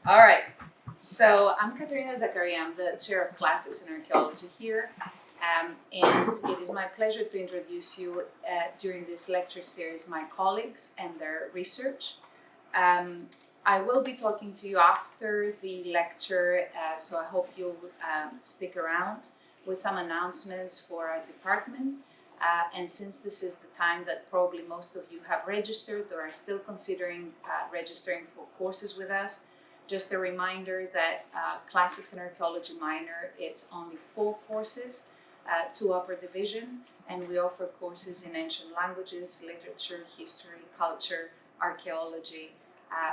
All right, so I'm Katerina Zakaria. I'm the chair of classics and archaeology here, and it is my pleasure to introduce you during this lecture series my colleagues and their research. I will be talking to you after the lecture, so I hope you'll stick around with some announcements for our department. And since this is the time that probably most of you have registered or are still considering registering for courses with us, just a reminder that Classics and Archaeology minor, it's only 4 courses, 2 upper division, and we offer courses in ancient languages, literature, history, culture, archaeology.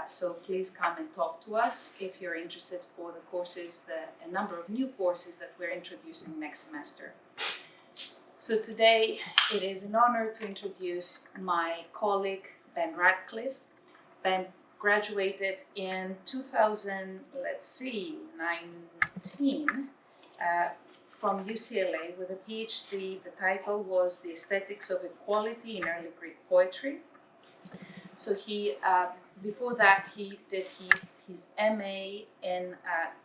So please come and talk to us if you're interested for the courses, a number of new courses that we're introducing next semester. So today it is an honor to introduce my colleague, Ben Radcliffe. Ben graduated in 2019 from UCLA with a PhD. The title was The Aesthetics of Equality in Early Greek Poetry. So he, before that, he did his MA in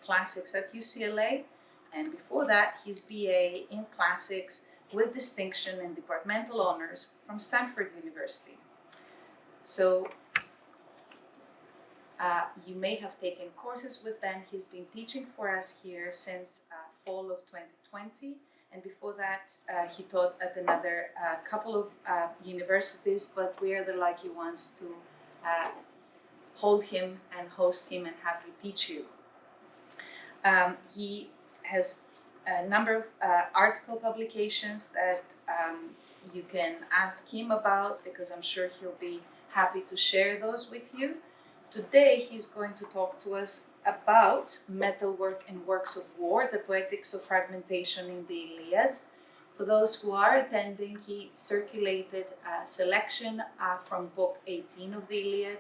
classics at UCLA, and before that, his BA in classics with distinction and departmental honors from Stanford University. So you may have taken courses with Ben. He's been teaching for us here since fall of 2020. And before that, he taught at another couple of universities, but we are the lucky ones to hold him and host him and have him teach you. He has a number of article publications that you can ask him about, because I'm sure he'll be happy to share those with you. Today, he's going to talk to us about Metalwork and Works of War, the Poetics of Fragmentation in the Iliad. For those who are attending, he circulated a selection from book 18 of the Iliad.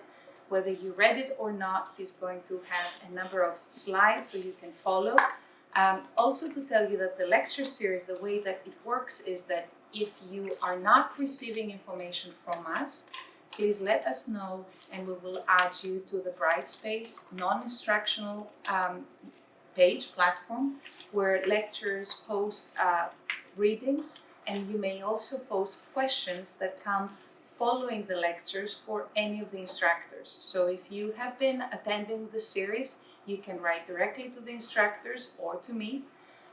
Whether you read it or not, he's going to have a number of slides so you can follow. Also to tell you that the lecture series, the way that it works is that if you are not receiving information from us, please let us know and we will add you to the Brightspace non-instructional page platform where lecturers post readings, and you may also post questions that come following the lectures for any of the instructors. So if you have been attending the series, you can write directly to the instructors or to me.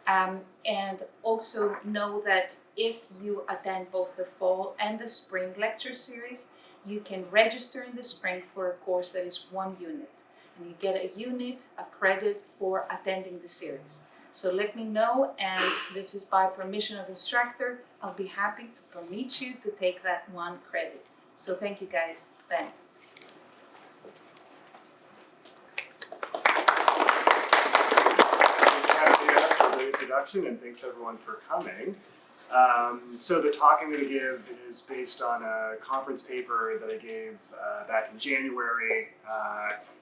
And also know that if you attend both the fall and the spring lecture series, you can register in the spring for a course that is 1 unit. And you get a unit, a credit for attending the series. So let me know, and this is by permission of instructor. I'll be happy to permit you to take that 1 credit. So thank you guys. Ben. Introduction, and thanks everyone for coming. So the talk I'm going to give is based on a conference paper that I gave back in January,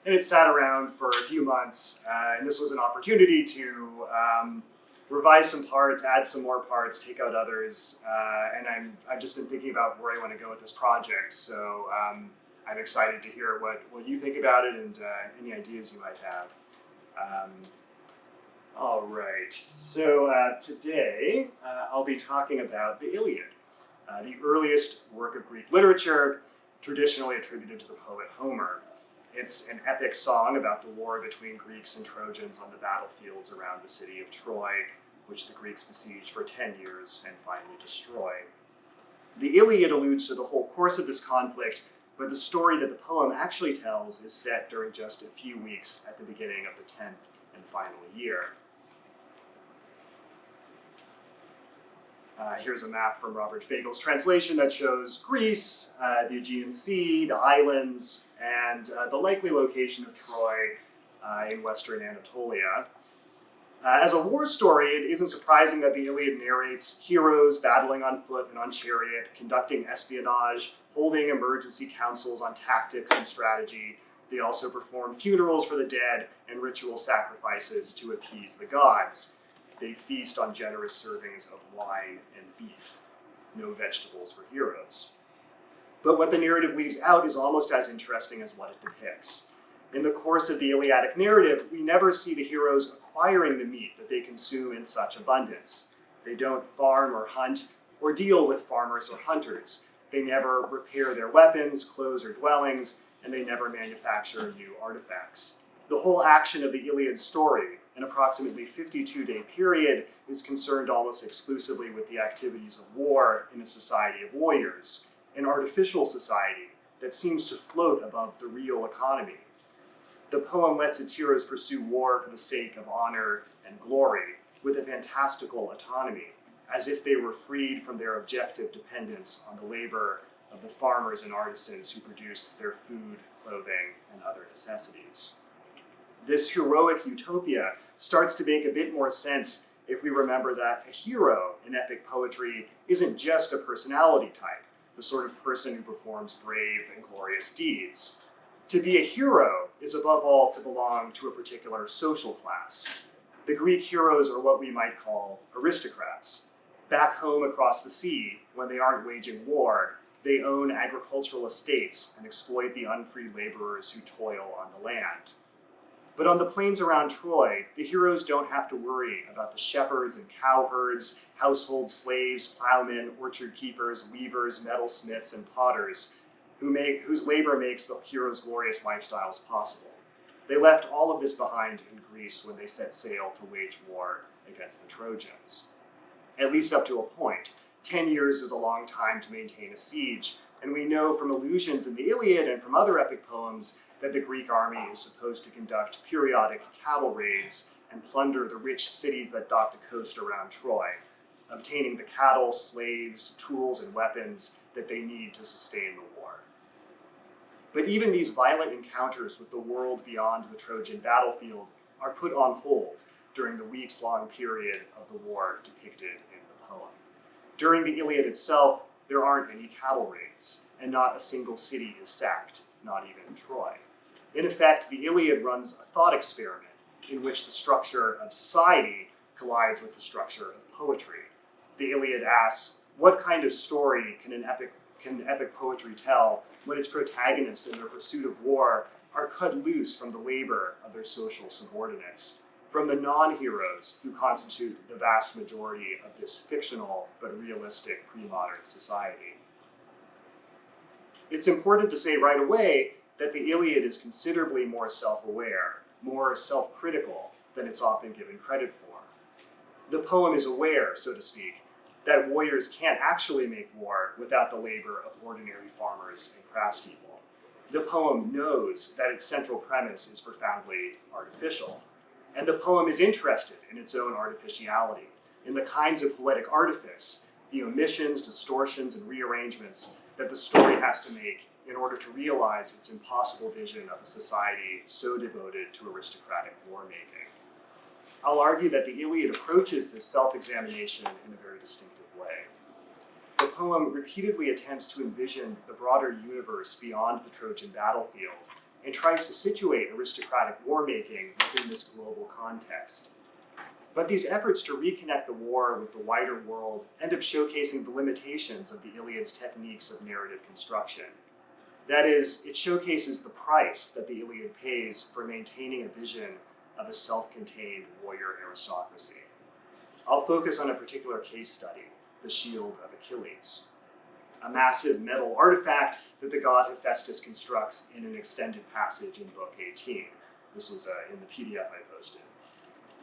and it sat around for a few months, and this was an opportunity to revise some parts, add some more parts, take out others, and I've just been thinking about where I want to go with this project, so I'm excited to hear what you think about it and any ideas you might have. All right, so today I'll be talking about the Iliad, the earliest work of Greek literature, traditionally attributed to the poet Homer. It's an epic song about the war between Greeks and Trojans on the battlefields around the city of Troy, which the Greeks besieged for 10 years and finally destroyed. The Iliad alludes to the whole course of this conflict, but the story that the poem actually tells is set during just a few weeks at the beginning of the 10th and final year. Here's a map from Robert Fagel's translation that shows Greece, the Aegean Sea, the islands, and the likely location of Troy in western Anatolia. As a war story, it isn't surprising that the Iliad narrates heroes battling on foot and on chariot, conducting espionage, holding emergency councils on tactics and strategy. They also perform funerals for the dead and ritual sacrifices to appease the gods. They feast on generous servings of wine and beef. No vegetables for heroes. But what the narrative leaves out is almost as interesting as what it depicts. In the course of the Iliadic narrative, we never see the heroes acquiring the meat that they consume in such abundance. They don't farm or hunt or deal with farmers or hunters. They never repair their weapons, clothes, or dwellings, and they never manufacture new artifacts. The whole action of the Iliad story, an approximately 52-day period, is concerned almost exclusively with the activities of war in a society of warriors, an artificial society that seems to float above the real economy. The poem lets its heroes pursue war for the sake of honor and glory, with a fantastical autonomy, as if they were freed from their objective dependence on the labor of the farmers and artisans who produce their food, clothing, and other necessities. This heroic utopia starts to make a bit more sense if we remember that a hero in epic poetry isn't just a personality type, the sort of person who performs brave and glorious deeds. To be a hero is above all to belong to a particular social class. The Greek heroes are what we might call aristocrats. Back home across the sea, when they aren't waging war, they own agricultural estates and exploit the unfree laborers who toil on the land. But on the plains around Troy, the heroes don't have to worry about the shepherds and cowherds, household slaves, plowmen, orchard keepers, weavers, metalsmiths, and potters, whose labor makes the heroes' glorious lifestyles possible. They left all of this behind in Greece when they set sail to wage war against the Trojans. At least up to a point. 10 years is a long time to maintain a siege, and we know from allusions in the Iliad and from other epic poems that the Greek army is supposed to conduct periodic cattle raids and plunder the rich cities that dot the coast around Troy, obtaining the cattle, slaves, tools, and weapons that they need to sustain the war. But even these violent encounters with the world beyond the Trojan battlefield are put on hold during the weeks-long period of the war depicted in the poem. During the Iliad itself, there aren't any cattle raids, and not a single city is sacked, not even Troy. In effect, the Iliad runs a thought experiment in which the structure of society collides with the structure of poetry. The Iliad asks, what kind of story can epic poetry tell when its protagonists in their pursuit of war are cut loose from the labor of their social subordinates, from the non-heroes who constitute the vast majority of this fictional but realistic pre-modern society? It's important to say right away that the Iliad is considerably more self-aware, more self-critical than it's often given credit for. The poem is aware, so to speak, that warriors can't actually make war without the labor of ordinary farmers and craftspeople. The poem knows that its central premise is profoundly artificial, and the poem is interested in its own artificiality, in the kinds of poetic artifice, the omissions, distortions, and rearrangements that the story has to make in order to realize its impossible vision of a society so devoted to aristocratic war-making. I'll argue that the Iliad approaches this self-examination in a very distinctive way. The poem repeatedly attempts to envision the broader universe beyond the Trojan battlefield and tries to situate aristocratic war-making within this global context. But these efforts to reconnect the war with the wider world end up showcasing the limitations of the Iliad's techniques of narrative construction. That is, it showcases the price that the Iliad pays for maintaining a vision of a self-contained warrior aristocracy. I'll focus on a particular case study, the shield of Achilles, a massive metal artifact that the god Hephaestus constructs in an extended passage in Book 18. This was in the PDF I posted.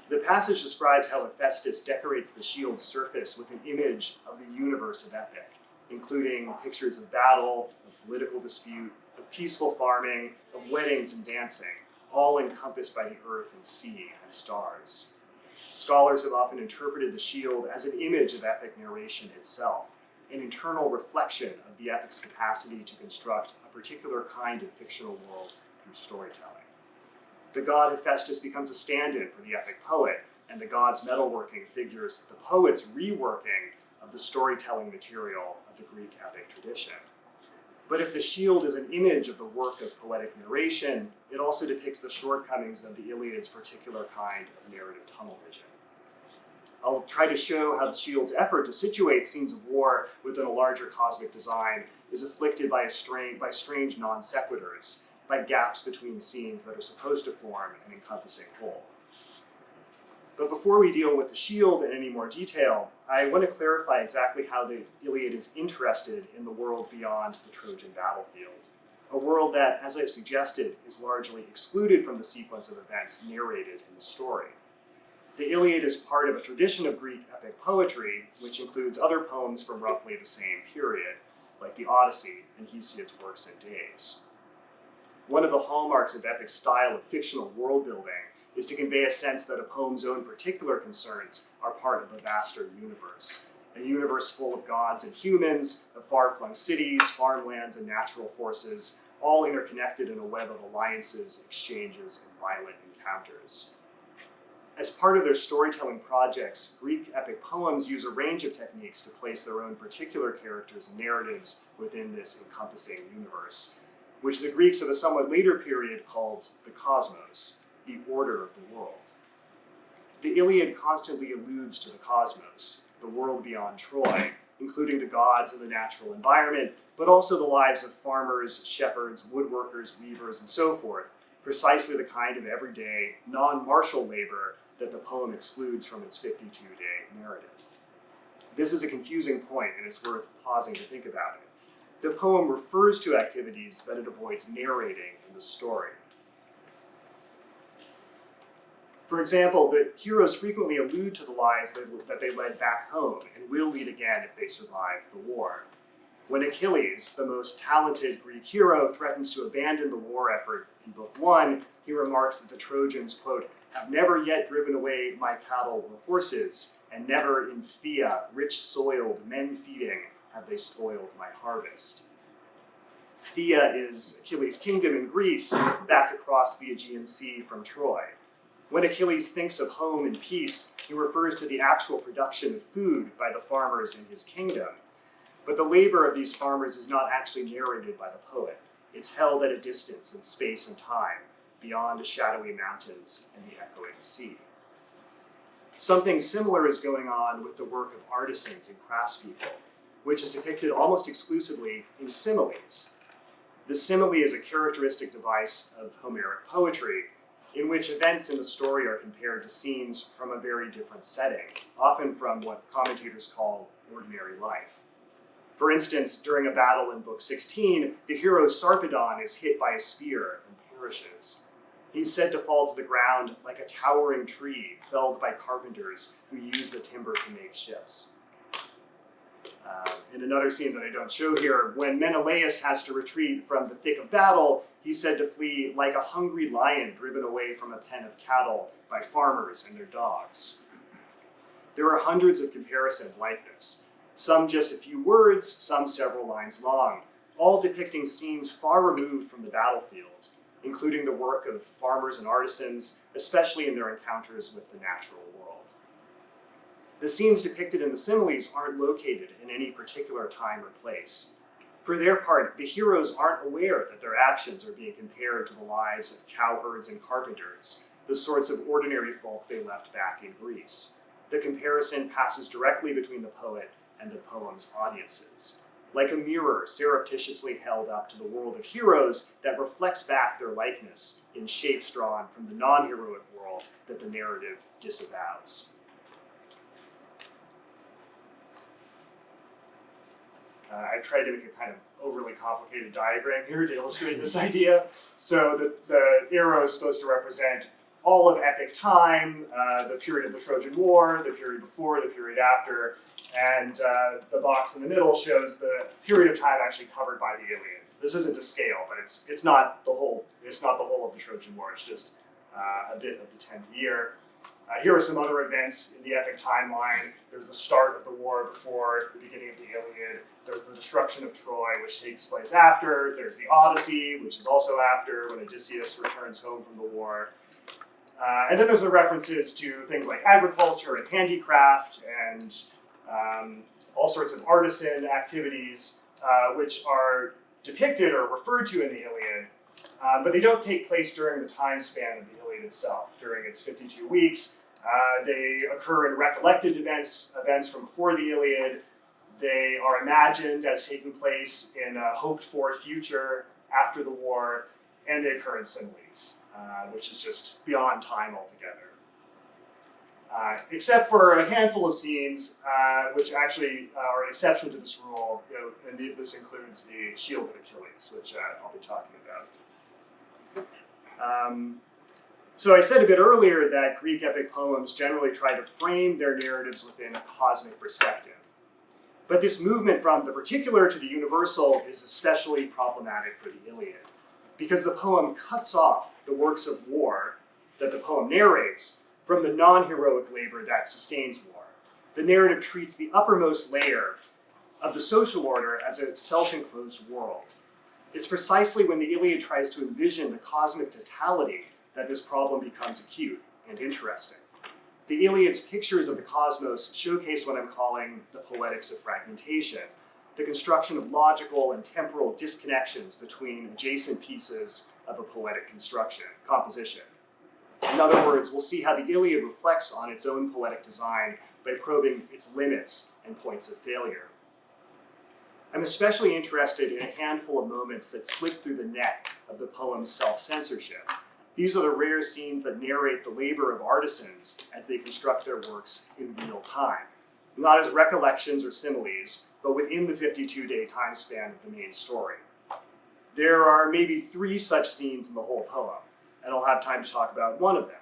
The passage describes how Hephaestus decorates the shield's surface with an image of the universe of epic, including pictures of battle, of political dispute, of peaceful farming, of weddings and dancing, all encompassed by the earth and sea and stars. Scholars have often interpreted the shield as an image of epic narration itself, an internal reflection of the epic's capacity to construct a particular kind of fictional world through storytelling. The god Hephaestus becomes a stand-in for the epic poet, and the god's metalworking figures the poet's reworking of the storytelling material of the Greek epic tradition. But if the shield is an image of the work of poetic narration, it also depicts the shortcomings of the Iliad's particular kind of narrative tunnel vision. I'll try to show how the shield's effort to situate scenes of war within a larger cosmic design is afflicted by strange non sequiturs, by gaps between scenes that are supposed to form an encompassing whole. But before we deal with the shield in any more detail, I want to clarify exactly how the Iliad is interested in the world beyond the Trojan battlefield. A world that, as I've suggested, is largely excluded from the sequence of events narrated in the story. The Iliad is part of a tradition of Greek epic poetry, which includes other poems from roughly the same period, like the Odyssey and Hesiod's Works and Days. One of the hallmarks of epic style of fictional world building is to convey a sense that a poem's own particular concerns are part of a vaster universe, a universe full of gods and humans, of far-flung cities, farmlands, and natural forces, all interconnected in a web of alliances, exchanges, and violent encounters. As part of their storytelling projects, Greek epic poems use a range of techniques to place their own particular characters and narratives within this encompassing universe, which the Greeks of a somewhat later period called the cosmos, the order of the world. The Iliad constantly alludes to the cosmos, the world beyond Troy, including the gods and the natural environment, but also the lives of farmers, shepherds, woodworkers, weavers, and so forth, precisely the kind of everyday, non-martial labor that the poem excludes from its 52-day narrative. This is a confusing point, and it's worth pausing to think about it. The poem refers to activities that it avoids narrating in the story. For example, the heroes frequently allude to the lives that they led back home and will lead again if they survive the war. When Achilles, the most talented Greek hero, threatens to abandon the war effort in Book 1, he remarks that the Trojans, quote, have never yet driven away my cattle or horses, and never in Phthia, rich-soiled, men-feeding, have they spoiled my harvest. Phthia is Achilles' kingdom in Greece, back across the Aegean Sea from Troy. When Achilles thinks of home and peace, he refers to the actual production of food by the farmers in his kingdom. But the labor of these farmers is not actually narrated by the poet. It's held at a distance in space and time, beyond the shadowy mountains and the echoing sea. Something similar is going on with the work of artisans and craftspeople, which is depicted almost exclusively in similes. The simile is a characteristic device of Homeric poetry, in which events in the story are compared to scenes from a very different setting, often from what commentators call ordinary life. For instance, during a battle in Book 16, the hero Sarpedon is hit by a spear and perishes. He's said to fall to the ground like a towering tree felled by carpenters who use the timber to make ships. In another scene that I don't show here, when Menelaus has to retreat from the thick of battle, he's said to flee like a hungry lion driven away from a pen of cattle by farmers and their dogs. There are hundreds of comparisons like this, some just a few words, some several lines long, all depicting scenes far removed from the battlefield, including the work of farmers and artisans, especially in their encounters with the natural world. The scenes depicted in the similes aren't located in any particular time or place. For their part, the heroes aren't aware that their actions are being compared to the lives of cowherds and carpenters, the sorts of ordinary folk they left back in Greece. The comparison passes directly between the poet and the poem's audiences, like a mirror surreptitiously held up to the world of heroes that reflects back their likeness in shapes drawn from the non-heroic world that the narrative disavows. I tried to make a kind of overly complicated diagram here to illustrate this idea. So the arrow is supposed to represent all of epic time, the period of the Trojan War, the period before, the period after, and the box in the middle shows the period of time actually covered by the Iliad. This isn't to scale, but it's not the whole of the Trojan War. It's just a bit of the 10th year. Here are some other events in the epic timeline. There's the start of the war before the beginning of the Iliad. There's the destruction of Troy, which takes place after. There's the Odyssey, which is also after, when Odysseus returns home from the war. And then there's the references to things like agriculture and handicraft and all sorts of artisan activities, which are depicted or referred to in the Iliad, but they don't take place during the time span of the Iliad itself, during its 52 weeks. They occur in recollected events from before the Iliad. They are imagined as taking place in a hoped-for future after the war, and they occur in similes, which is just beyond time altogether. Except for a handful of scenes, which actually are an exception to this rule, and this includes the Shield of Achilles, which I'll be talking about. So I said a bit earlier that Greek epic poems generally try to frame their narratives within a cosmic perspective. But this movement from the particular to the universal is especially problematic for the Iliad, because the poem cuts off the works of war that the poem narrates from the non-heroic labor that sustains war. The narrative treats the uppermost layer of the social order as a self-enclosed world. It's precisely when the Iliad tries to envision the cosmic totality that this problem becomes acute and interesting. The Iliad's pictures of the cosmos showcase what I'm calling the Poetics of Fragmentation, the construction of logical and temporal disconnections between adjacent pieces of a poetic composition. In other words, we'll see how the Iliad reflects on its own poetic design by probing its limits and points of failure. I'm especially interested in a handful of moments that slip through the net of the poem's self-censorship. These are the rare scenes that narrate the labor of artisans as they construct their works in real time, not as recollections or similes, but within the 52-day time span of the main story. There are maybe 3 such scenes in the whole poem, and I'll have time to talk about one of them.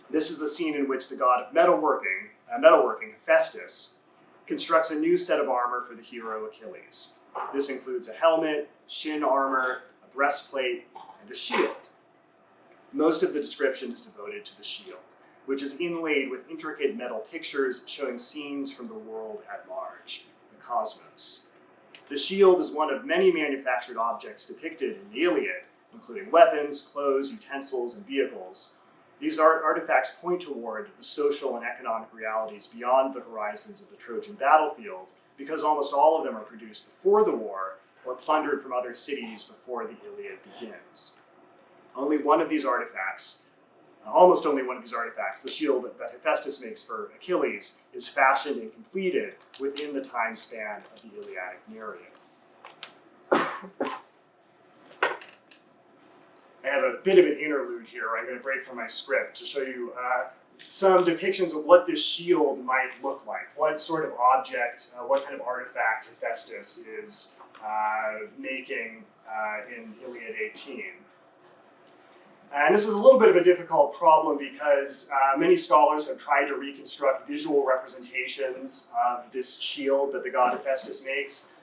This is the scene in which the god of metalworking, Hephaestus, constructs a new set of armor for the hero Achilles. This includes a helmet, shin armor, a breastplate, and a shield. Most of the description is devoted to the shield, which is inlaid with intricate metal pictures showing scenes from the world at large, the cosmos. The shield is one of many manufactured objects depicted in the Iliad, including weapons, clothes, utensils, and vehicles. These artifacts point toward the social and economic realities beyond the horizons of the Trojan battlefield, because almost all of them are produced before the war or plundered from other cities before the Iliad begins. Almost only one of these artifacts, the shield that Hephaestus makes for Achilles, is fashioned and completed within the time span of the Iliadic narrative. I have a bit of an interlude here. I'm going to break from my script to show you some depictions of what this shield might look like, what sort of object, what kind of artifact Hephaestus is making in Iliad 18. And this is a little bit of a difficult problem because many scholars have tried to reconstruct visual representations of this shield that the god Hephaestus makes.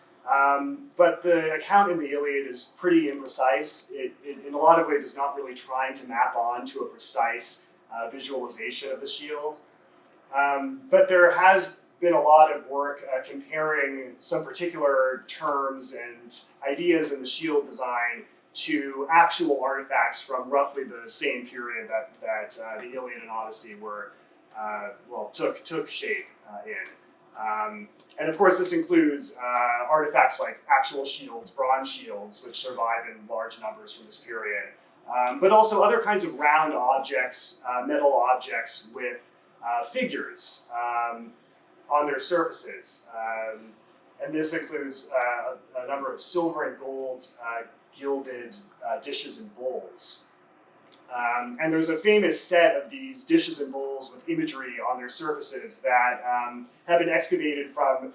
But the account in the Iliad is pretty imprecise. It in a lot of ways, is not really trying to map onto a precise visualization of the shield. But there has been a lot of work comparing some particular terms and ideas in the shield design to actual artifacts from roughly the same period that the Iliad and Odyssey were, took shape in. And of course, this includes artifacts like actual shields, bronze shields, which survive in large numbers from this period, but also other kinds of round objects, metal objects with figures on their surfaces. And this includes a number of silver and gold gilded dishes and bowls. And there's a famous set of these dishes and bowls with imagery on their surfaces that have been excavated from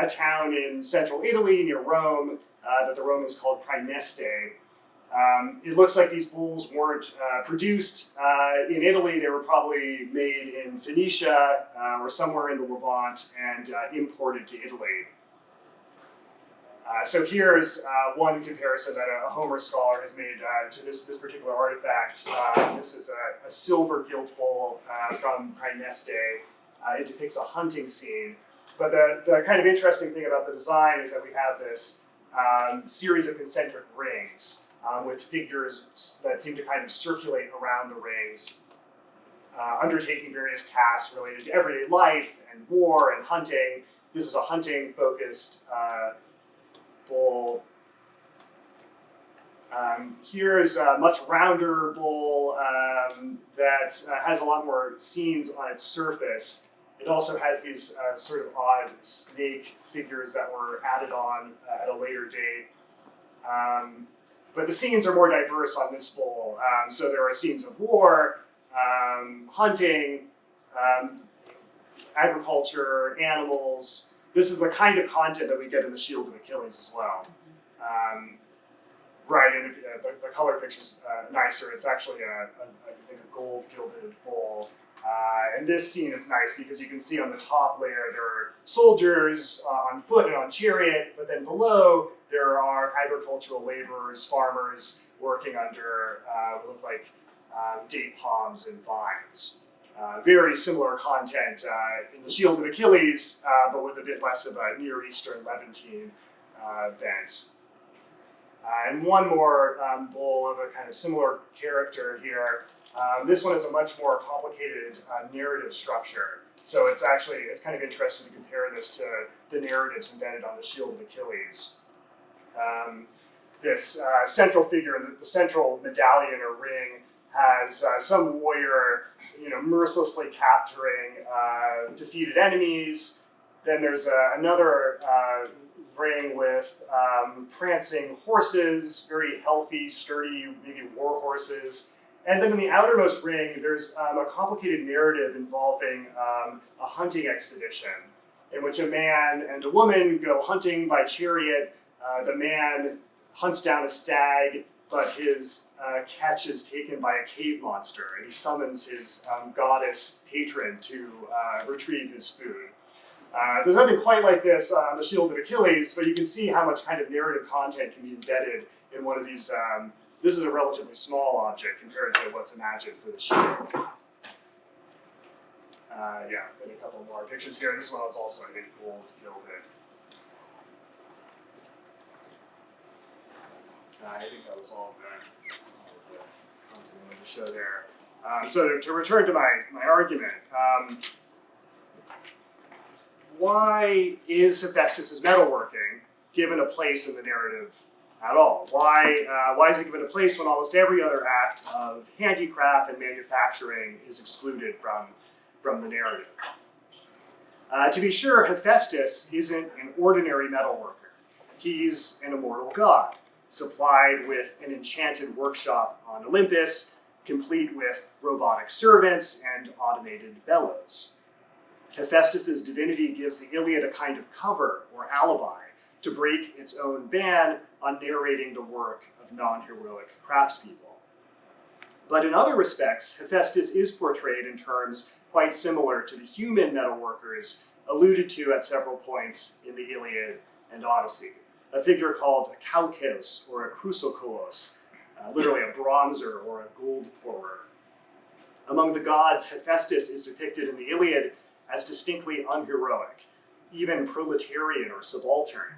a town in central Italy near Rome that the Romans called Praeneste. It looks like these bowls weren't produced in Italy. They were probably made in Phoenicia or somewhere in the Levant and imported to Italy. So here's one comparison that a Homer scholar has made to this particular artifact. This is a silver gilt bowl from Praeneste. It depicts a hunting scene. But the kind of interesting thing about the design is that we have this series of concentric rings with figures that seem to kind of circulate around the rings, undertaking various tasks related to everyday life and war and hunting. This is a hunting-focused bowl. Here's a much rounder bowl that has a lot more scenes on its surface. It also has these sort of odd snake figures that were added on at a later date. But the scenes are more diverse on this bowl. So there are scenes of war, hunting, agriculture, animals. This is the kind of content that we get in the Shield of Achilles as well. Right, and if, the color picture's nicer. It's actually I think a gold gilded bowl. And this scene is nice because you can see on the top layer there are soldiers on foot and on chariot, but then below there are agricultural laborers, farmers working under what look like date palms and vines. Very similar content in the Shield of Achilles, but with a bit less of a Near Eastern Levantine bent. And one more bowl of a kind of similar character here. This one is a much more complicated narrative structure. So it's kind of interesting to compare this to the narratives embedded on the Shield of Achilles. This central figure, the central medallion or ring, has some warrior, mercilessly capturing defeated enemies. Then there's another ring with prancing horses, very healthy, sturdy, maybe war horses. And then in the outermost ring, there's a complicated narrative involving a hunting expedition in which a man and a woman go hunting by chariot. The man hunts down a stag, but his catch is taken by a cave monster, and he summons his goddess patron to retrieve his food. There's nothing quite like this on the Shield of Achilles, but you can see how much kind of narrative content can be embedded in one of these. This is a relatively small object compared to what's imagined for the shield. Yeah, and a couple more pictures here. This one was also, I think, gold gilded. I think that was all of the content I wanted to show there. So to return to my argument, why is Hephaestus's metalworking given a place in the narrative at all? Why is it given a place when almost every other act of handicraft and manufacturing is excluded from the narrative? To be sure, Hephaestus isn't an ordinary metalworker. He's an immortal god, supplied with an enchanted workshop on Olympus, complete with robotic servants and automated bellows. Hephaestus's divinity gives the Iliad a kind of cover or alibi to break its own ban on narrating the work of non-heroic craftspeople. But in other respects, Hephaestus is portrayed in terms quite similar to the human metalworkers alluded to at several points in the Iliad and Odyssey, a figure called a kalkos or a chrysokoulos, literally a bronzer or a gold pourer. Among the gods, Hephaestus is depicted in the Iliad as distinctly unheroic, even proletarian or subaltern.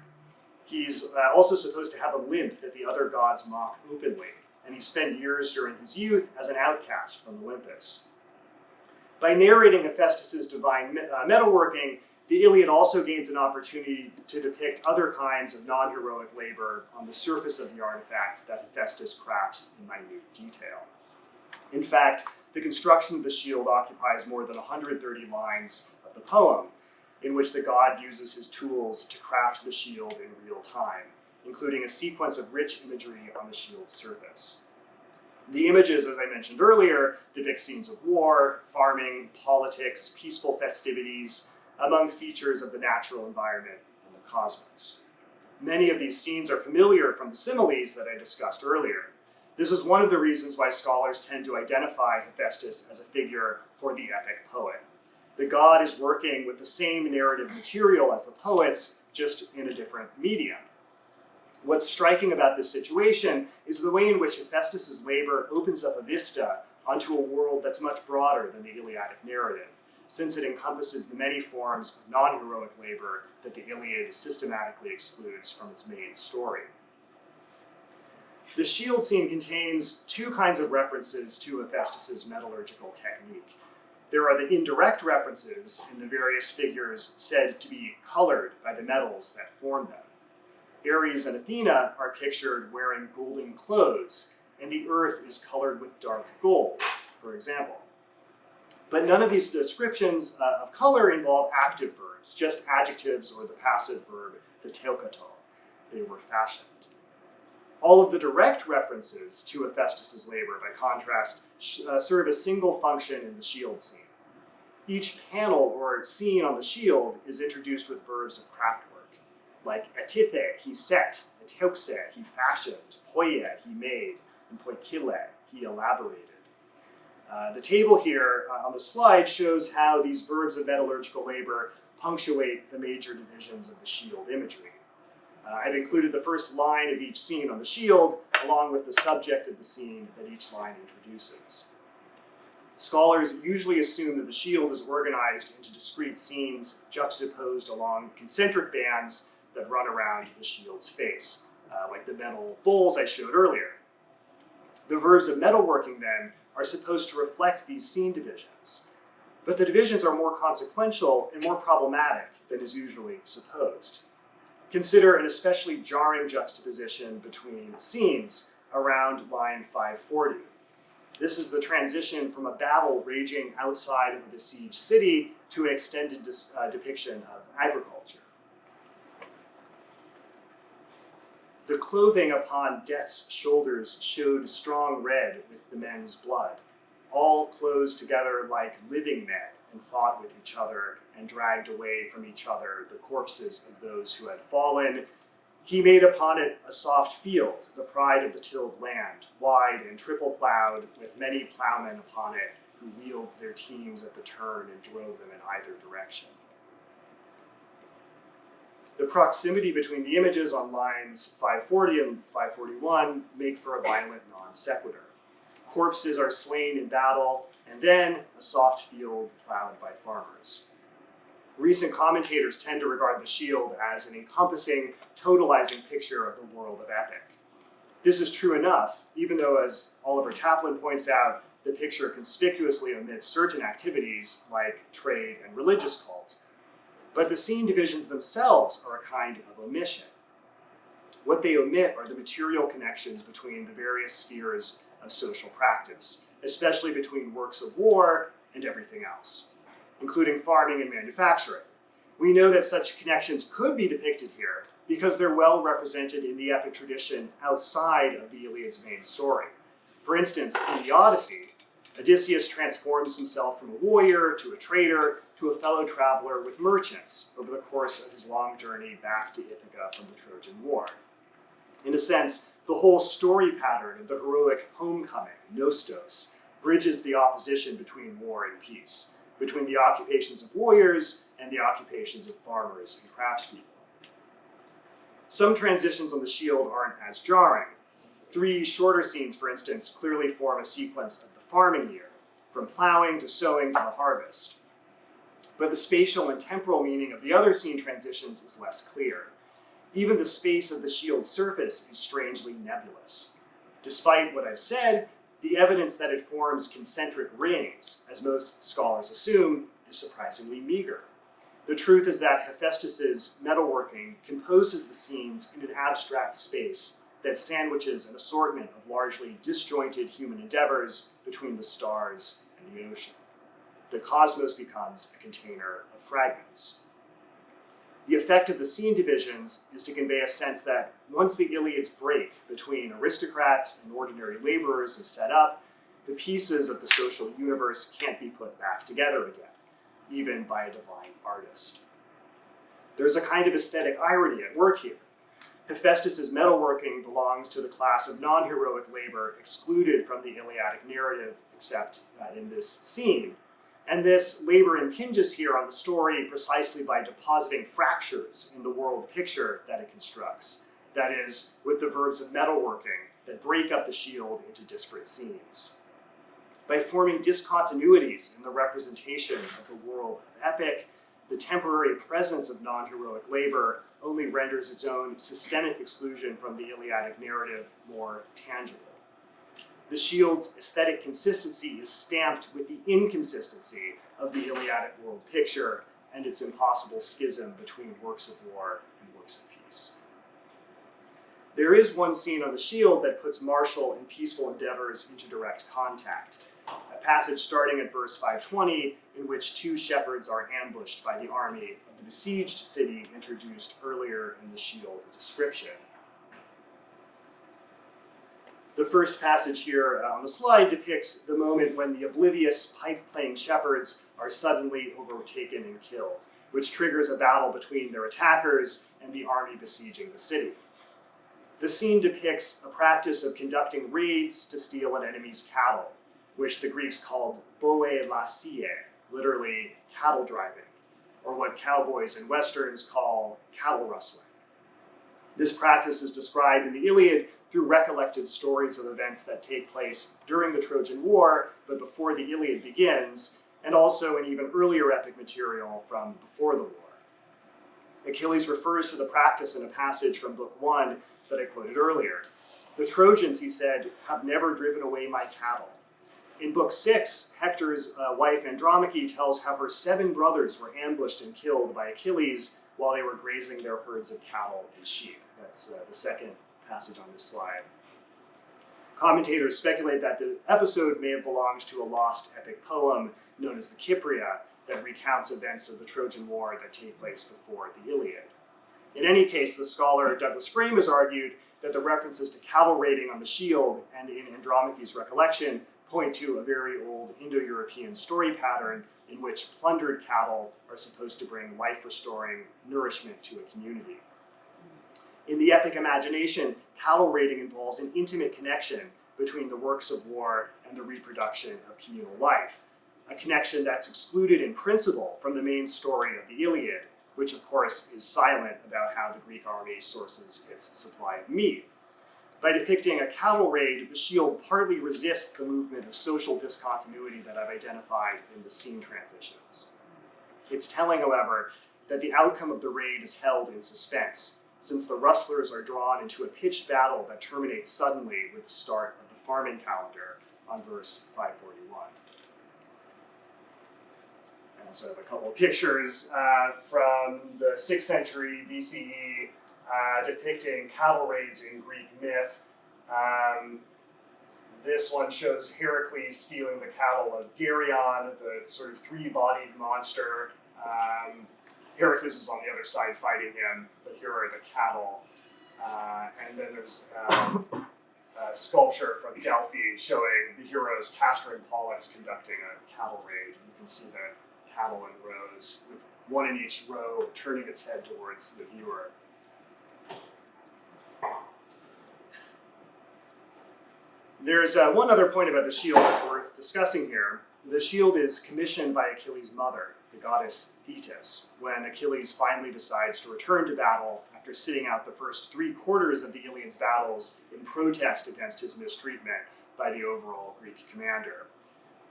He's also supposed to have a limp that the other gods mock openly, and he spent years during his youth as an outcast from Olympus. By narrating Hephaestus's divine metalworking, the Iliad also gains an opportunity to depict other kinds of non-heroic labor on the surface of the artifact that Hephaestus crafts in minute detail. In fact, the construction of the shield occupies more than 130 lines of the poem, in which the god uses his tools to craft the shield in real time, including a sequence of rich imagery on the shield's surface. The images, as I mentioned earlier, depict scenes of war, farming, politics, peaceful festivities, among features of the natural environment and the cosmos. Many of these scenes are familiar from the similes that I discussed earlier. This is one of the reasons why scholars tend to identify Hephaestus as a figure for the epic poet. The god is working with the same narrative material as the poets, just in a different medium. What's striking about this situation is the way in which Hephaestus's labor opens up a vista onto a world that's much broader than the Iliadic narrative, since it encompasses the many forms of non-heroic labor that the Iliad systematically excludes from its main story. The shield scene contains two kinds of references to Hephaestus's metallurgical technique. There are the indirect references in the various figures said to be colored by the metals that form them. Ares and Athena are pictured wearing golden clothes, and the earth is colored with dark gold, for example. But none of these descriptions of color involve active verbs, just adjectives or the passive verb, the theokato. They were fashioned. All of the direct references to Hephaestus's labor, by contrast, serve a single function in the shield scene. Each panel or scene on the shield is introduced with verbs of craftwork, like etithe, he set, eteuxe, he fashioned, poie, he made, and poikile, he elaborated. The table here on the slide shows how these verbs of metallurgical labor punctuate the major divisions of the shield imagery. I've included the first line of each scene on the shield, along with the subject of the scene that each line introduces. Scholars usually assume that the shield is organized into discrete scenes juxtaposed along concentric bands that run around the shield's face, like the metal bowls I showed earlier. The verbs of metalworking, then, are supposed to reflect these scene divisions, but the divisions are more consequential and more problematic than is usually supposed. Consider an especially jarring juxtaposition between scenes around line 540. This is the transition from a battle raging outside of a besieged city to an extended depiction of agriculture. The clothing upon Death's shoulders showed strong red with the men's blood. All closed together like living men and fought with each other and dragged away from each other the corpses of those who had fallen. He made upon it a soft field, the pride of the tilled land, wide and triple plowed, with many plowmen upon it who wheeled their teams at the turn and drove them in either direction. The proximity between the images on lines 540 and 541 make for a violent non sequitur. Corpses are slain in battle, and then a soft field plowed by farmers. Recent commentators tend to regard the shield as an encompassing, totalizing picture of the world of epic. This is true enough, even though, as Oliver Taplin points out, the picture conspicuously omits certain activities like trade and religious cult. But the scene divisions themselves are a kind of omission. What they omit are the material connections between the various spheres of social practice, especially between works of war and everything else, including farming and manufacturing. We know that such connections could be depicted here because they're well represented in the epic tradition outside of the Iliad's main story. For instance, in the Odyssey, Odysseus transforms himself from a warrior to a trader to a fellow traveler with merchants over the course of his long journey back to Ithaca from the Trojan War. In a sense, the whole story pattern of the heroic homecoming, nostos, bridges the opposition between war and peace, between the occupations of warriors and the occupations of farmers and craftspeople. Some transitions on the shield aren't as jarring. 3 shorter scenes, for instance, clearly form a sequence of the farming year, from plowing to sowing to the harvest. But the spatial and temporal meaning of the other scene transitions is less clear. Even the space of the shield's surface is strangely nebulous. Despite what I've said, the evidence that it forms concentric rings, as most scholars assume, is surprisingly meager. The truth is that Hephaestus's metalworking composes the scenes in an abstract space that sandwiches an assortment of largely disjointed human endeavors between the stars and the ocean. The cosmos becomes a container of fragments. The effect of the scene divisions is to convey a sense that once the Iliad's break between aristocrats and ordinary laborers is set up, the pieces of the social universe can't be put back together again, even by a divine artist. There's a kind of aesthetic irony at work here. Hephaestus's metalworking belongs to the class of non-heroic labor excluded from the Iliadic narrative, except in this scene. And this labor impinges here on the story precisely by depositing fractures in the world picture that it constructs. That is, with the verbs of metalworking that break up the shield into disparate scenes. By forming discontinuities in the representation of the world of epic, the temporary presence of non-heroic labor only renders its own systemic exclusion from the Iliadic narrative more tangible. The shield's aesthetic consistency is stamped with the inconsistency of the Iliadic world picture and its impossible schism between works of war and works of peace. There is one scene on the shield that puts martial and peaceful endeavors into direct contact. A passage starting at verse 520, in which 2 shepherds are ambushed by the army of the besieged city introduced earlier in the shield description. The first passage here on the slide depicts the moment when the oblivious pipe-playing shepherds are suddenly overtaken and killed, which triggers a battle between their attackers and the army besieging the city. The scene depicts a practice of conducting raids to steal an enemy's cattle, which the Greeks called boe-lasie, literally cattle driving, or what cowboys and westerns call cattle rustling. This practice is described in the Iliad through recollected stories of events that take place during the Trojan War, but before the Iliad begins, and also in even earlier epic material from before the war. Achilles refers to the practice in a passage from Book 1 that I quoted earlier. The Trojans, he said, have never driven away my cattle. In Book 6, Hector's wife Andromache tells how her 7 brothers were ambushed and killed by Achilles while they were grazing their herds of cattle and sheep. That's the second passage on this slide. Commentators speculate that the episode may have belonged to a lost epic poem known as the Kypria that recounts events of the Trojan War that take place before the Iliad. In any case, the scholar Douglas Frame has argued that the references to cattle raiding on the shield and in Andromache's recollection point to a very old Indo-European story pattern in which plundered cattle are supposed to bring life-restoring nourishment to a community. In the epic imagination, cattle raiding involves an intimate connection between the works of war and the reproduction of communal life, a connection that's excluded in principle from the main story of the Iliad, which of course is silent about how the Greek army sources its supply of meat. By depicting a cattle raid, the shield partly resists the movement of social discontinuity that I've identified in the scene transitions. It's telling, however, that the outcome of the raid is held in suspense, since the rustlers are drawn into a pitched battle that terminates suddenly with the start of the farming calendar on verse 541. And so I have a couple of pictures from the 6th century BCE depicting cattle raids in Greek myth. This one shows Heracles stealing the cattle of Geryon, the sort of 3-bodied monster. Heracles is on the other side fighting him, but here are the cattle. And then there's a sculpture from Delphi showing the heroes Castor and Pollux conducting a cattle raid. You can see the cattle in rows, with one in each row turning its head towards the viewer. There's one other point about the shield that's worth discussing here. The shield is commissioned by Achilles' mother, the goddess Thetis, when Achilles finally decides to return to battle after sitting out the first 3/4 of the Iliad's battles in protest against his mistreatment by the overall Greek commander.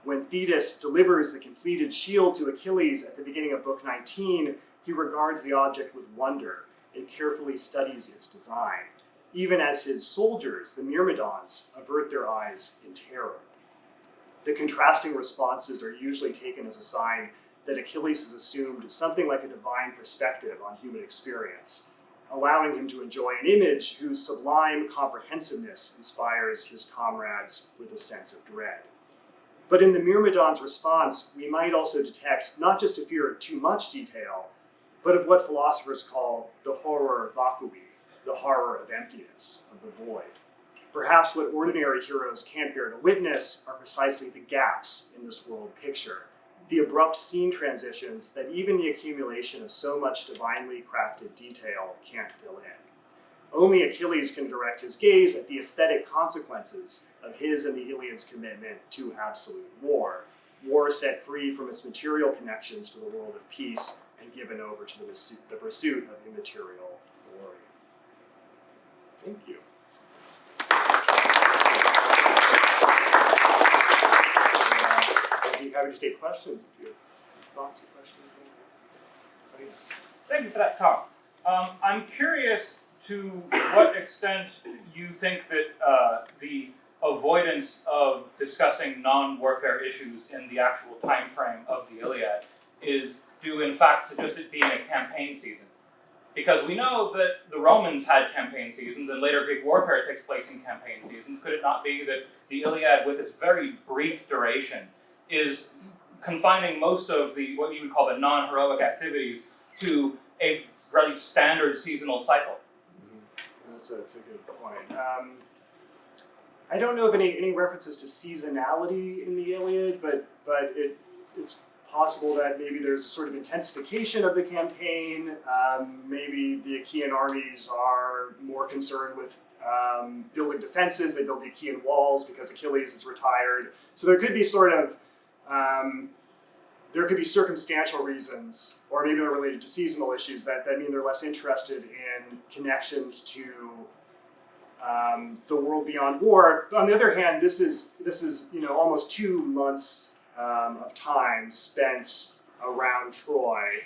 When Thetis delivers the completed shield to Achilles at the beginning of Book 19, he regards the object with wonder and carefully studies its design, even as his soldiers, the Myrmidons, avert their eyes in terror. The contrasting responses are usually taken as a sign that Achilles has assumed something like a divine perspective on human experience, allowing him to enjoy an image whose sublime comprehensiveness inspires his comrades with a sense of dread. But in the Myrmidons' response, we might also detect not just a fear of too much detail, but of what philosophers call the horror vacui, the horror of emptiness, of the void. Perhaps what ordinary heroes can't bear to witness are precisely the gaps in this world picture, the abrupt scene transitions that even the accumulation of so much divinely crafted detail can't fill in. Only Achilles can direct his gaze at the aesthetic consequences of his and the Iliad's commitment to absolute war, war set free from its material connections to the world of peace and given over to the pursuit of immaterial glory. Thank you. I'd be happy to take questions if you have thoughts or questions. Oh, yeah. Thank you for that talk. I'm curious to what extent you think that the avoidance of discussing non-warfare issues in the actual time frame of the Iliad is due in fact to just it being a campaign season. Because we know that the Romans had campaign seasons and later Greek warfare takes place in campaign seasons. Could it not be that the Iliad, with its very brief duration, is confining most of the what you would call the non-heroic activities to a really standard seasonal cycle? That's a good point. I don't know of any references to seasonality in the Iliad, but it's possible that maybe there's a sort of intensification of the campaign. Maybe the Achaean armies are more concerned with building defenses. They build the Achaean walls because Achilles is retired. So there could be sort of there could be circumstantial reasons, or maybe they're related to seasonal issues that mean they're less interested in connections to the world beyond war. But on the other hand, this is almost 2 months of time spent around Troy,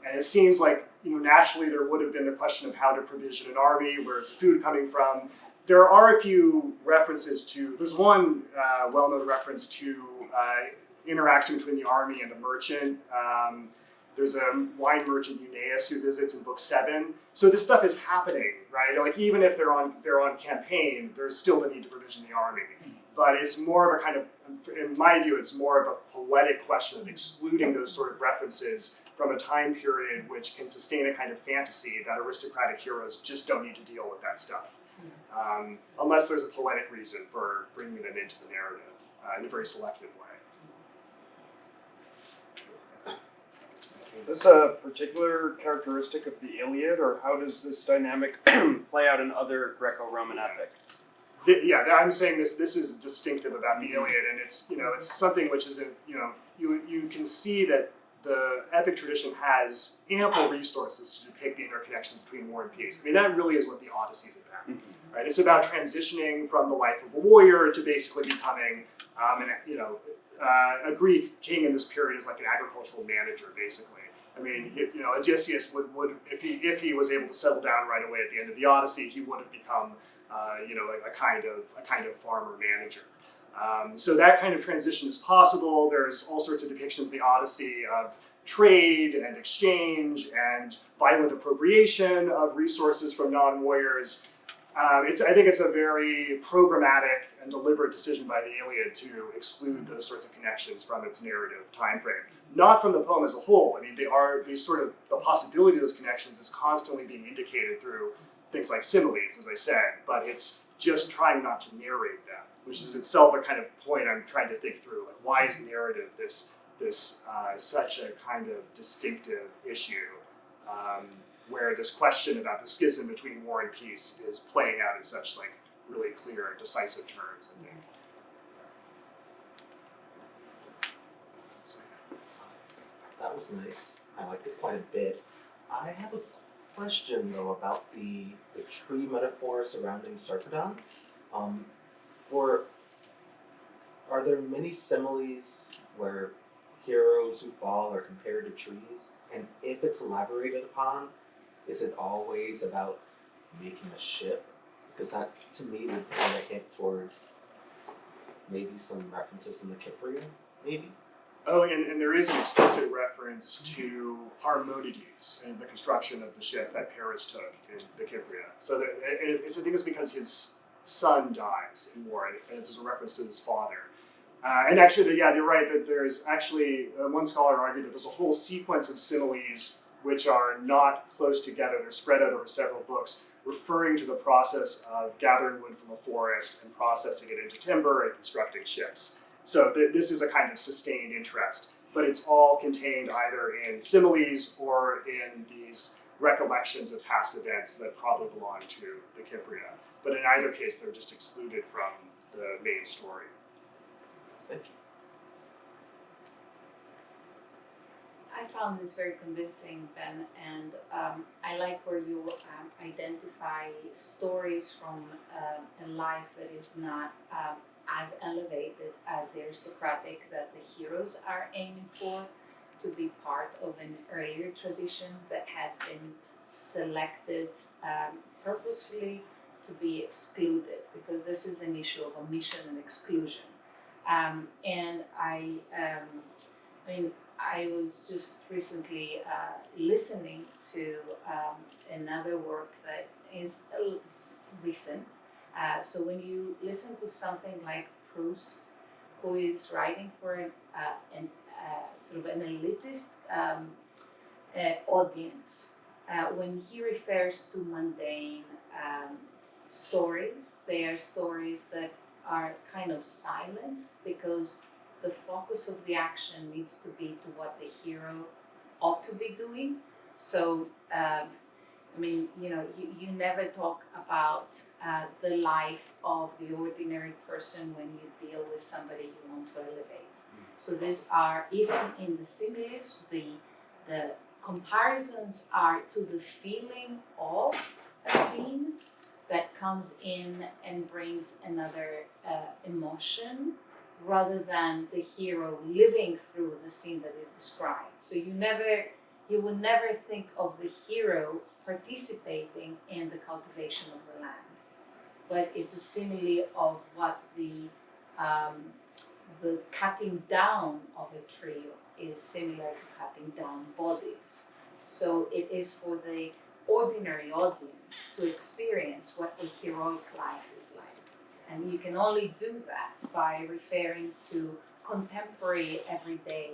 and it seems like naturally there would have been the question of how to provision an army, where's the food coming from. There are a few references to. There's one well-known reference to interaction between the army and a merchant. There's a wine merchant, Eunaeus, who visits in book 7. So this stuff is happening, right? Like even if they're on campaign, there's still the need to provision the army. But it's more of a kind of, in my view, it's more of a poetic question of excluding those sort of references from a time period which can sustain a kind of fantasy that aristocratic heroes just don't need to deal with that stuff. Unless there's a poetic reason for bringing them into the narrative in a very selective way. Is this a particular characteristic of the Iliad, or how does this dynamic play out in other Greco-Roman epic? Yeah, I'm saying this is distinctive about the Iliad, and it's it's something which is you can see that the epic tradition has ample resources to depict the interconnections between war and peace. I mean, that really is what the Odyssey is about, right? It's about transitioning from the life of a warrior to basically becoming a Greek king in this period is like an agricultural manager, basically. I mean, Odysseus would if he was able to settle down right away at the end of the Odyssey, he would have become a kind of farmer manager. So that kind of transition is possible. There's all sorts of depictions of the Odyssey of trade and exchange and violent appropriation of resources from non-warriors. I think it's a very programmatic and deliberate decision by the Iliad to exclude those sorts of connections from its narrative time frame. Not from the poem as a whole. I mean, the possibility of those connections is constantly being indicated through things like similes, as I said, but it's just trying not to narrate them, which is itself a kind of point I'm trying to think through. Like, why is narrative this such a kind of distinctive issue, where this question about the schism between war and peace is playing out in such like really clear and decisive terms, I think. That was nice. I liked it quite a bit. I have a question though about the tree metaphor surrounding Sarpedon. Are there many similes where heroes who fall are compared to trees? And if it's elaborated upon, is it always about making a ship? Because that to me would kind of hint towards maybe some references in the Cyprian, maybe. Oh, and there is an explicit reference to Harmonides and the construction of the ship that Paris took in the Cypria. So I think it's because his son dies in war, and there's a reference to his father. And actually, you're right, that there's actually, one scholar argued that there's a whole sequence of similes which are not close together. They're spread out over several books, referring to the process of gathering wood from a forest and processing it into timber and constructing ships. So this is a kind of sustained interest, but it's all contained either in similes or in these recollections of past events that probably belong to the Cypria. But in either case, they're just excluded from the main story. Thank you. I found this very convincing, Ben, and I like where you identify stories from a life that is not as elevated as the aristocratic that the heroes are aiming for, to be part of an earlier tradition that has been selected purposefully to be excluded, because this is an issue of omission and exclusion. And I was just recently listening to another work that is recent. So when you listen to something like Proust, who is writing for sort of an elitist audience, when he refers to mundane stories, they are stories that are kind of silenced because the focus of the action needs to be to what the hero ought to be doing. So, I mean, you never talk about the life of the ordinary person when you deal with somebody you want to elevate. So these are, even in the similes, the comparisons are to the feeling of a scene that comes in and brings another emotion, rather than the hero living through the scene that is described. So you will never think of the hero participating in the cultivation of the land, but it's a simile of what the cutting down of a tree is similar to cutting down bodies. So it is for the ordinary audience to experience what a heroic life is like. And you can only do that by referring to contemporary everyday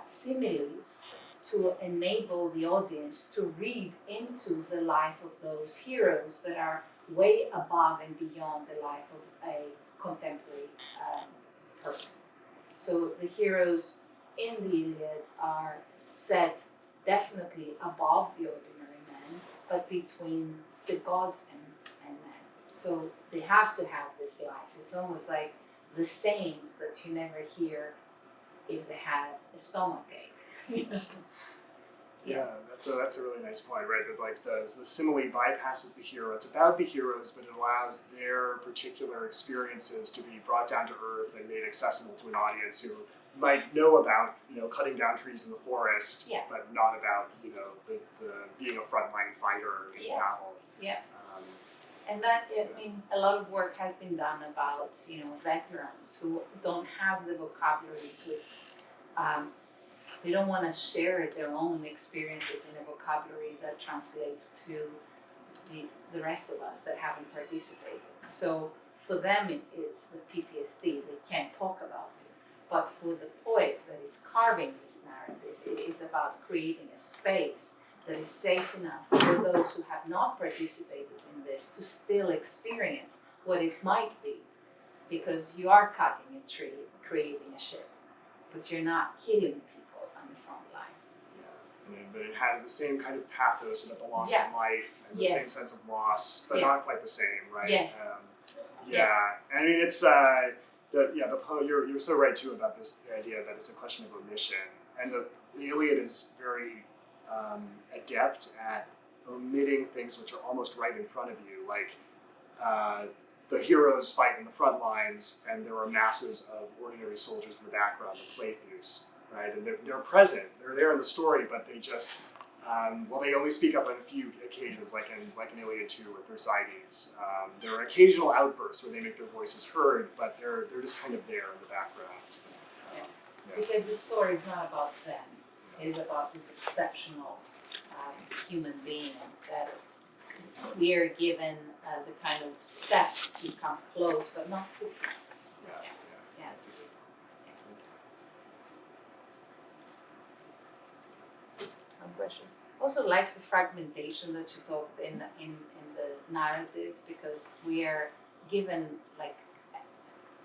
similes to enable the audience to read into the life of those heroes that are way above and beyond the life of a contemporary person. So the heroes in the Iliad are set definitely above the ordinary man, but between the gods and men. So they have to have this life. It's almost like the sayings that you never hear if they have a stomachache. Yeah, that's a really nice point, right? That like the simile bypasses the hero. It's about the heroes, but it allows their particular experiences to be brought down to earth and made accessible to an audience who might know about, cutting down trees in the forest, Yeah. but not about, the being a frontline fighter in battle. Yeah. And that, a lot of work has been done about, veterans who don't have the vocabulary to, they don't want to share their own experiences in a vocabulary that translates to the rest of us that haven't participated. So for them, it's the PTSD. They can't talk about it. But for the poet that is carving this narrative, it is about creating a space that is safe enough for those who have not participated in this to still experience what it might be. Because you are cutting a tree, creating a ship, but you're not killing people on the front line. Yeah, but it has the same kind of pathos about the loss Yeah. of life and the Yes. same sense of loss, but Yeah. not quite the same, right? Yes. I mean, it's you're so right too about the idea that it's a question of omission, and the Iliad is very adept at omitting things which are almost right in front of you, like the heroes fight in the front lines, and there are masses of ordinary soldiers in the background, the Playthus, right? And they're present, they're there in the story, but they just they only speak up on a few occasions, like in Iliad 2 with Thersites. There are occasional outbursts where they make their voices heard, but they're just kind of there in the background. Because the story is not about them. It is about this exceptional human being that we are given the kind of steps to come close, but not too close. Yeah. That's a good Some questions. Also, like the fragmentation that you talked in the narrative, because we are given like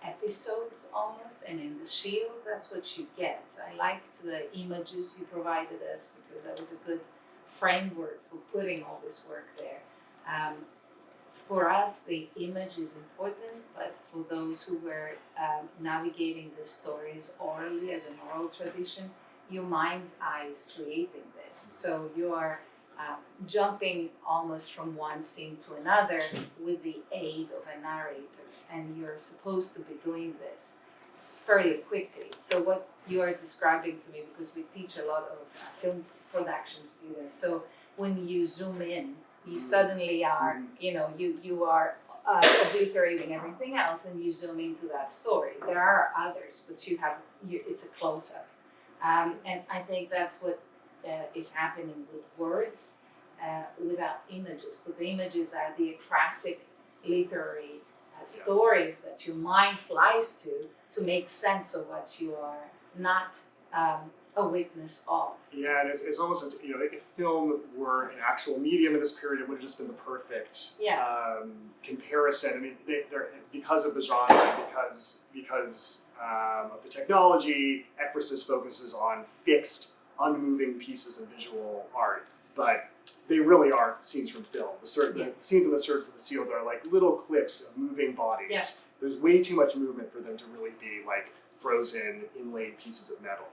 episodes almost, and in the shield, that's what you get. I liked the images you provided us because that was a good framework for putting all this work there. For us, the image is important, but for those who were navigating the stories orally as an oral tradition, your mind's eye is creating this. So you are jumping almost from one scene to another with the aid of a narrator, and you're supposed to be doing this fairly quickly. So what you are describing to me, because we teach a lot of film production students, so when you zoom in, you suddenly are, you are obliterating everything else, and you zoom into that story. There are others, but it's a close-up. And I think that's what is happening with words without images. So the images are the ekphrastic literary stories that your mind flies to make sense of what you are not a witness of. Yeah, and it's almost as, if film were an actual medium in this period, it would have just been the perfect comparison. I mean, they're because of the genre, because of the technology, Ephesus focuses on fixed, unmoving pieces of visual art, but they really are scenes from film. The scenes on the surface of the shield are like little clips of moving bodies. Yeah. There's way too much movement for them to really be like frozen, inlaid pieces of metal.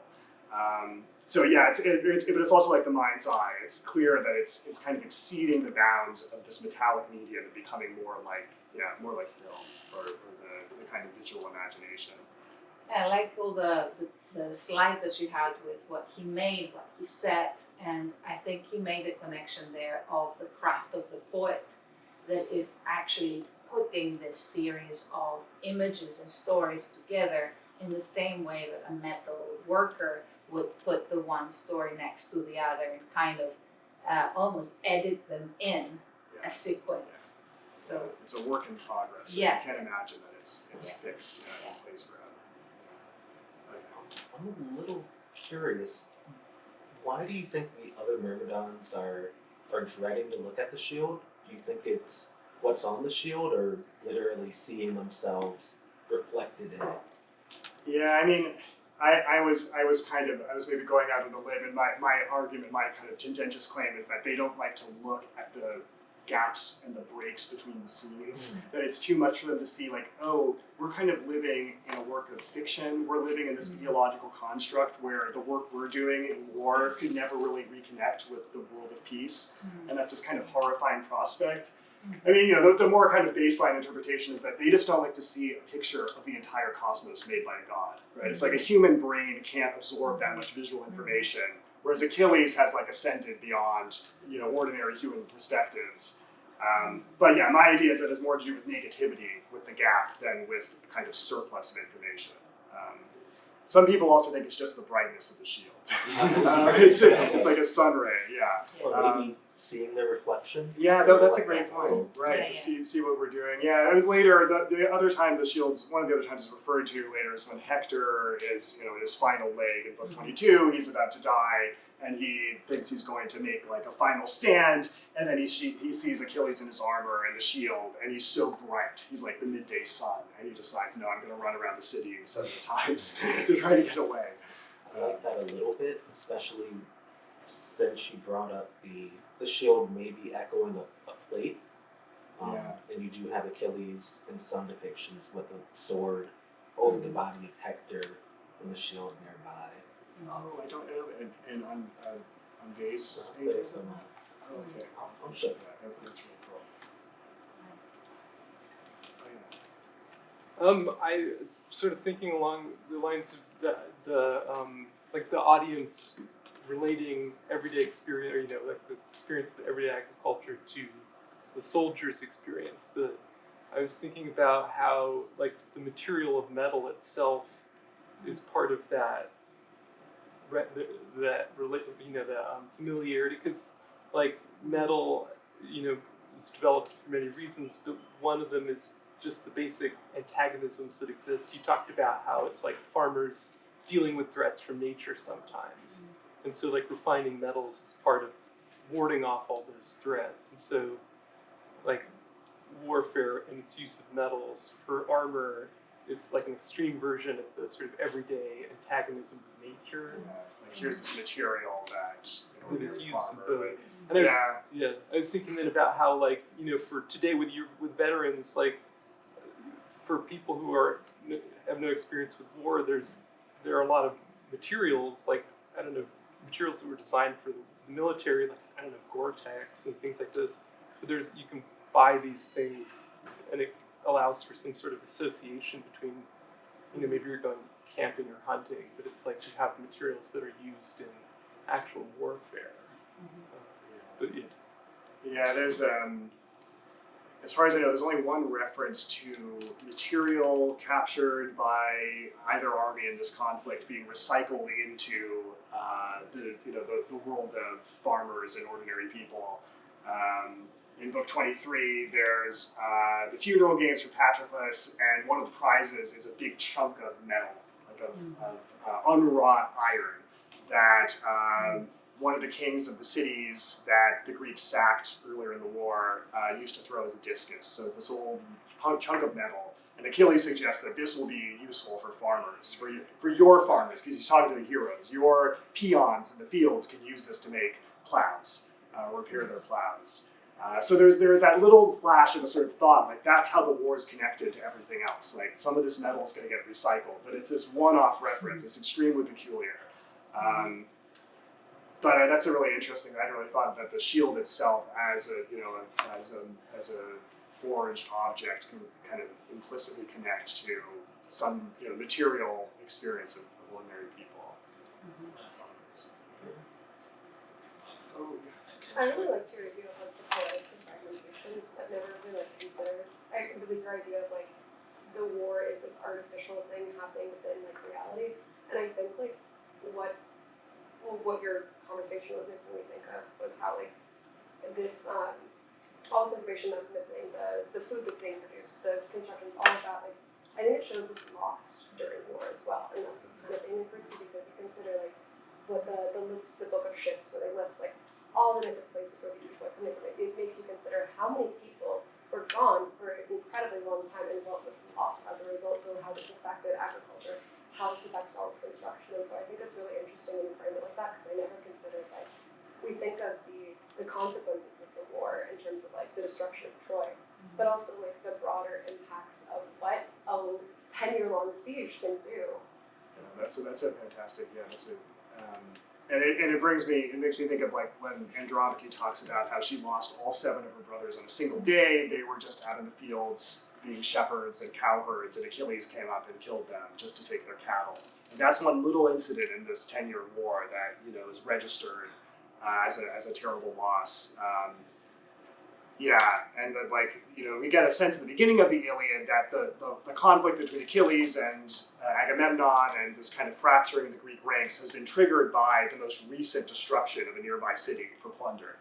So yeah, but it's also like the mind's eye. It's clear that it's kind of exceeding the bounds of this metallic medium and becoming more like film or the kind of visual imagination. I like all the slide that you had with what he made, what he set, and I think he made a connection there of the craft of the poet that is actually putting this series of images and stories together in the same way that a metal worker would put the one story next to the other and kind of almost edit them in a sequence. So it's a work in progress. Yeah. You can't imagine that it's fixed in place forever. I'm a little curious. Why do you think the other Myrmidons are dreading to look at the shield? Do you think it's what's on the shield, or literally seeing themselves reflected in it? Yeah, I mean, I was maybe going out on a limb, and my argument, my kind of tendentious claim is that they don't like to look at the gaps and the breaks between the scenes. That it's too much for them to see, like, oh, we're kind of living in a work of fiction. We're living in this ideological construct where the work we're doing in war could never really reconnect with the world of peace, and that's this kind of horrifying prospect. I mean, the more kind of baseline interpretation is that they just don't like to see a picture of the entire cosmos made by a god, right? It's like a human brain can't absorb that much visual information, whereas Achilles has like ascended beyond, ordinary human perspectives. But yeah, my idea is that it has more to do with negativity with the gap than with a kind of surplus of information. Some people also think it's just the brightness of the shield. It's like a sun ray, yeah. Or maybe seeing their reflection. Yeah, that's a great point. Right, to see what we're doing. Yeah, I mean, later, the other time the shields, one of the other times is referred to later is when Hector is, in his final leg in book 22, he's about to die, and he thinks he's going to make like a final stand, and then he sees Achilles in his armor and the shield, and he's so bright. He's like the midday sun, and he decides, no, I'm going to run around the city 7 times to try to get away. I like that a little bit, especially since you brought up the shield maybe echoing a plate. And you do have Achilles in some depictions with a sword over the body of Hector and the shield nearby. Oh, I don't know. And on vase. There's some, Oh, okay. I'm sure. That's really cool. Nice. Oh, yeah. I sort of thinking along the lines of the audience relating everyday experience, or like the experience of everyday agriculture to the soldier's experience. I was thinking about how like the material of metal itself is part of that familiarity, because like metal, is developed for many reasons, but one of them is just the basic antagonisms that exist. You talked about how it's like farmers dealing with threats from nature sometimes. And so like refining metals is part of warding off all those threats. And so like warfare and its use of metals for armor is like an extreme version of the sort of everyday antagonism of nature. Yeah, like here's this material that That is used farmer, in both. right? And I was thinking then about how like, for today with veterans, like for people who have no experience with war, there are a lot of materials, like, materials that were designed for the military, like, Gore-Tex and things like this. But you can buy these things, and it allows for some sort of association between, maybe you're going camping or hunting, but it's like you have materials that are used in actual warfare. But yeah. Yeah, there's as far as I know, there's only one reference to material captured by either army in this conflict being recycled into the world of farmers and ordinary people. In book 23, there's the funeral games for Patroclus, and one of the prizes is a big chunk of metal, like of unwrought iron that one of the kings of the cities that the Greeks sacked earlier in the war used to throw as a discus. So it's this old chunk of metal. And Achilles suggests that this will be useful for farmers, for your farmers, because he's talking to the heroes. Your peons in the fields can use this to make plows, repair their plows. So there's that little flash of a sort of thought, like that's how the war is connected to everything else. Like some of this metal is going to get recycled, but it's this one-off reference. It's extremely peculiar. But that's a really interesting. I hadn't really thought that the shield itself, as a forged object, can kind of implicitly connect to some material experience of ordinary people. I really liked your idea of like the poetics of fragmentation. I've never really considered. I believe your idea of like the war is this artificial thing happening within like reality, and I think like what your conversation was making me think of was how like this all this information that's missing, the food that's being produced, the constructions, all of that, like I think it shows what's lost during war as well, and that's what's kind of angry to because you consider like what the book of ships where they list like all the different places where these people are coming from. It makes you consider how many people were gone for an incredibly long time and what was lost as a result. So how this affected agriculture, how this affected all this construction. And so I think it's really interesting when you frame it like that because I never considered like we think of the consequences of the war in terms of like the destruction of Troy, but also like the broader impacts of what a 10-year-long siege can do. Yeah, that's a fantastic. Yeah, that's a. And it makes me think of like when Andromache talks about how she lost all 7 of her brothers in a single day. They were just out in the fields being shepherds and cowherds, and Achilles came up and killed them just to take their cattle. And that's one little incident in this 10-year war that is registered as a terrible loss. And that we get a sense at the beginning of the Iliad that the conflict between Achilles and Agamemnon and this kind of fracturing in the Greek ranks has been triggered by the most recent destruction of a nearby city for plunder.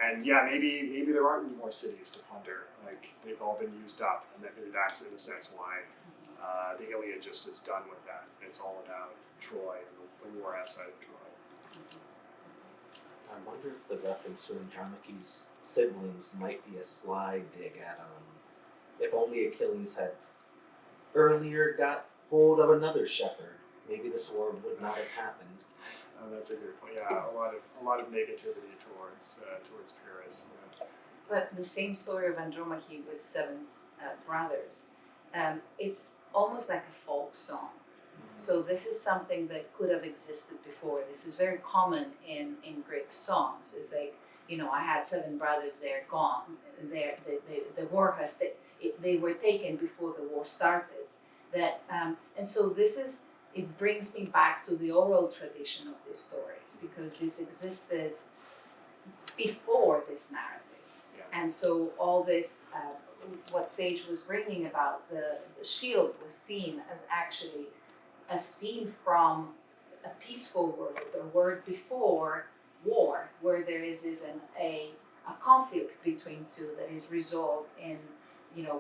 Maybe there aren't any more cities to plunder. Like they've all been used up, and maybe that's in a sense why the Iliad just is done with that. It's all about Troy and the war outside of Troy. I wonder if the reference to Andromache's siblings might be a sly dig at if only Achilles had earlier got hold of another shepherd, maybe this war would not have happened. That's a good point. Yeah, a lot of negativity towards Paris. Yeah. But the same story of Andromache with 7 brothers, it's almost like a folk song. So this is something that could have existed before. This is very common in Greek songs. It's like, I had 7 brothers, they're gone. The war they were taken before the war started. And so it brings me back to the oral tradition of these stories because this existed before this narrative. Yeah. And so all this, what Sage was bringing about, the shield was seen as actually a scene from a peaceful world, a world before war, where there is even a conflict between two that is resolved in,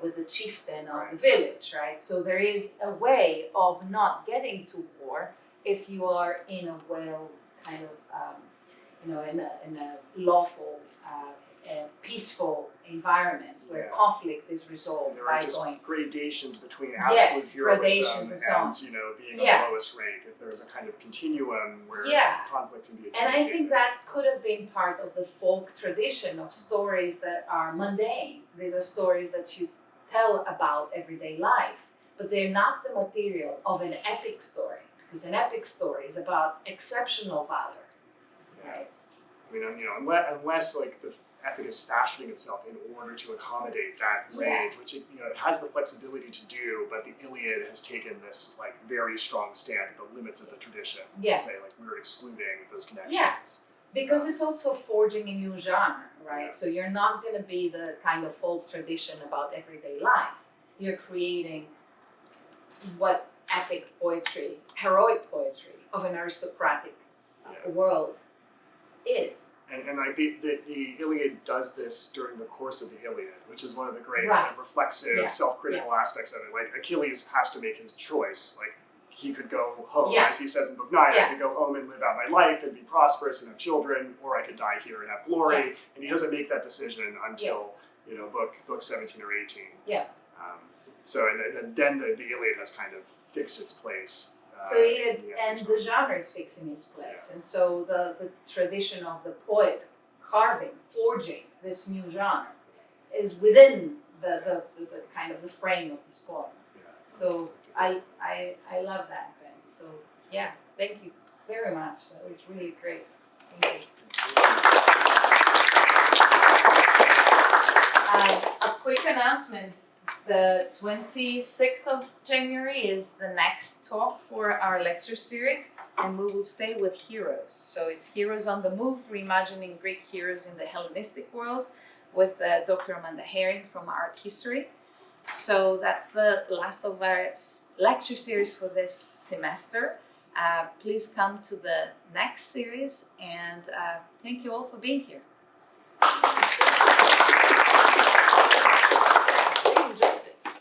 with the chieftain of the village, right? So there is a way of not getting to war if you are in a kind of, in a lawful, peaceful environment where conflict is resolved there by are just going. gradations between absolute heroism and so on. being on the lowest rank. If there's a kind of continuum where conflict can be adjudicated. And I think that could have been part of the folk tradition of stories that are mundane. These are stories that you tell about everyday life, but they're not the material of an epic story, because an epic story is about exceptional valor, right? I mean, unless like the epic is fashioning itself in order to accommodate that range, which it has the flexibility to do, but the Iliad has taken this like very strong stand at the limits of the tradition. Yeah. Say like we're excluding those connections. Yeah. Because it's also forging a new genre, right? Yeah. So you're not going to be the kind of folk tradition about everyday life. You're creating what epic poetry, heroic poetry of an aristocratic world is. And like the Iliad does this during the course of the Iliad, which is one of the great kind of reflexive, self-critical aspects of it. Like Achilles has to make his choice. Like he could go home, Yeah. as he says in book 9, Yeah. I could go home and live out my life and be prosperous and have children, or I could die here and have glory. And he doesn't make that decision until book 17 or 18. Yeah. So and then the Iliad has kind of fixed its place. So Iliad in the and epic the genre is fixing its place, and so the tradition of the poet carving, forging this new genre is within the kind of the frame of this poem. Yeah. So I love that, Ben. So yeah, thank you very much. That was really great. Thank you. A quick announcement. The 26th of January is the next talk for our lecture series, and we will stay with heroes. So it's Heroes on the Move, Reimagining Greek Heroes in the Hellenistic World, with Dr. Amanda Herring from Art History. So that's the last of our lecture series for this semester. Please come to the next series, and thank you all for being here.